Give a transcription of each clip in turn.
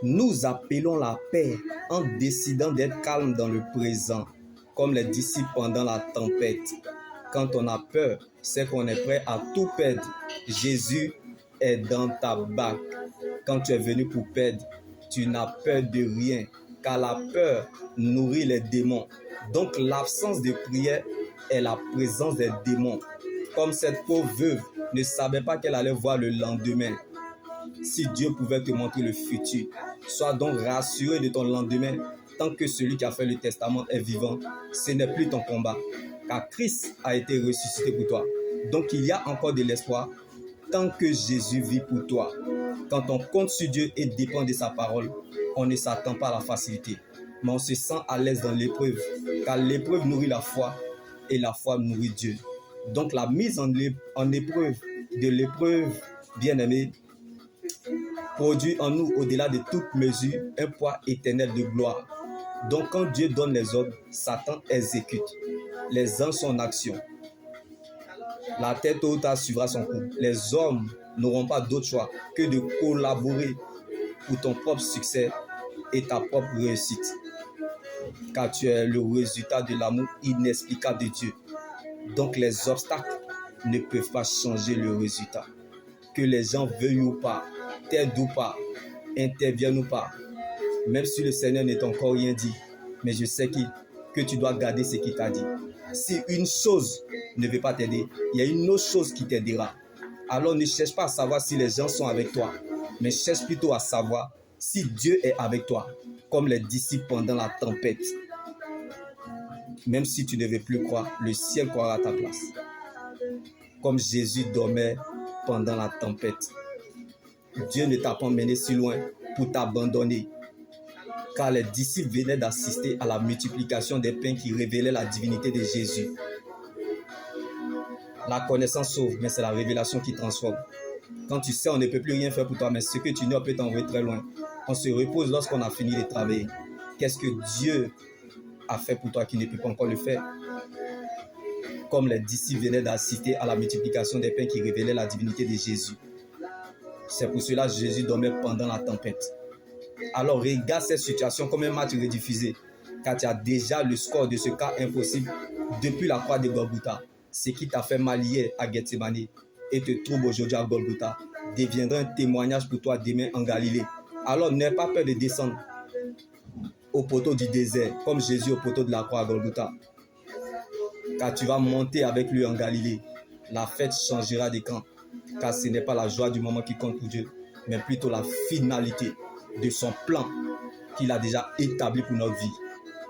Nous appelons la paix en décidant d'être calme dans le présent, comme les disciples pendant la tempête. Quand on a peur, c'est qu'on est prêt à tout perdre. Jésus est dans ta barque. Quand tu es venu pour perdre, tu n'as peur de rien, car la peur nourrit les démons. Donc l'absence de prière est la présence des démons. Comme cette pauvre veuve ne savait pas qu'elle allait voir le lendemain. Si Dieu pouvait te montrer le futur, sois donc rassuré de ton lendemain. Tant que celui qui a fait le testament est vivant, ce n'est plus ton combat, car Christ a été ressuscité pour toi. Donc il y a encore de l'espoir tant que Jésus vit pour toi. Quand on compte sur Dieu et dépend de sa parole, on ne s'attend pas à la facilité, mais on se sent à l'aise dans l'épreuve, car l'épreuve nourrit la foi et la foi nourrit Dieu. Donc la mise en épreuve de l'épreuve, bien-aimé, produit en nous, au-delà de toute mesure, un poids éternel de gloire. Donc quand Dieu donne les ordres, Satan exécute. Les anges sont en action. La terre tôt ou tard suivra son cours. Les hommes n'auront pas d'autre choix que de collaborer pour ton propre succès et ta propre réussite. Car tu es le résultat de l'amour inexplicable de Dieu. Donc les obstacles ne peuvent pas changer le résultat. Que les gens veuillent ou pas, t'aident ou pas, interviennent ou pas. Même si le Seigneur n'est encore rien dit, mais je sais que tu dois garder ce qu'il t'a dit. Si une chose ne veut pas t'aider, il y a une autre chose qui t'aidera. Alors ne cherche pas à savoir si les gens sont avec toi, mais cherche plutôt à savoir si Dieu est avec toi, comme les disciples pendant la tempête. Même si tu ne veux plus croire, le ciel croira à ta place. Comme Jésus dormait pendant la tempête. Dieu ne t'a pas emmené si loin pour t'abandonner, car les disciples venaient d'assister à la multiplication des pains qui révélaient la divinité de Jésus. La connaissance sauve, mais c'est la révélation qui transforme. Quand tu sais, on ne peut plus rien faire pour toi, mais ce que tu ignores peut t'envoyer très loin. On se repose lorsqu'on a fini de travailler. Qu'est-ce que Dieu a fait pour toi qui ne peut pas encore le faire? Comme les disciples venaient d'assister à la multiplication des pains qui révélaient la divinité de Jésus. C'est pour cela que Jésus dormait pendant la tempête. Alors regarde cette situation comme un match rediffusé, car tu as déjà le score de ce cas impossible depuis la croix de Golgotha. Ce qui t'a fait mal hier à Gethsemane et te trouble aujourd'hui à Golgotha deviendra un témoignage pour toi demain en Galilée. Alors n'aie pas peur de descendre au poteau du désert, comme Jésus au poteau de la croix à Golgotha, car tu vas monter avec lui en Galilée. La fête changera de camp, car ce n'est pas la joie du moment qui compte pour Dieu, mais plutôt la finalité de son plan qu'il a déjà établi pour notre vie.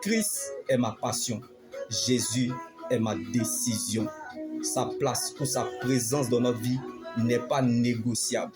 Christ est ma passion. Jésus est ma décision. Sa place ou sa présence dans notre vie n'est pas négociable.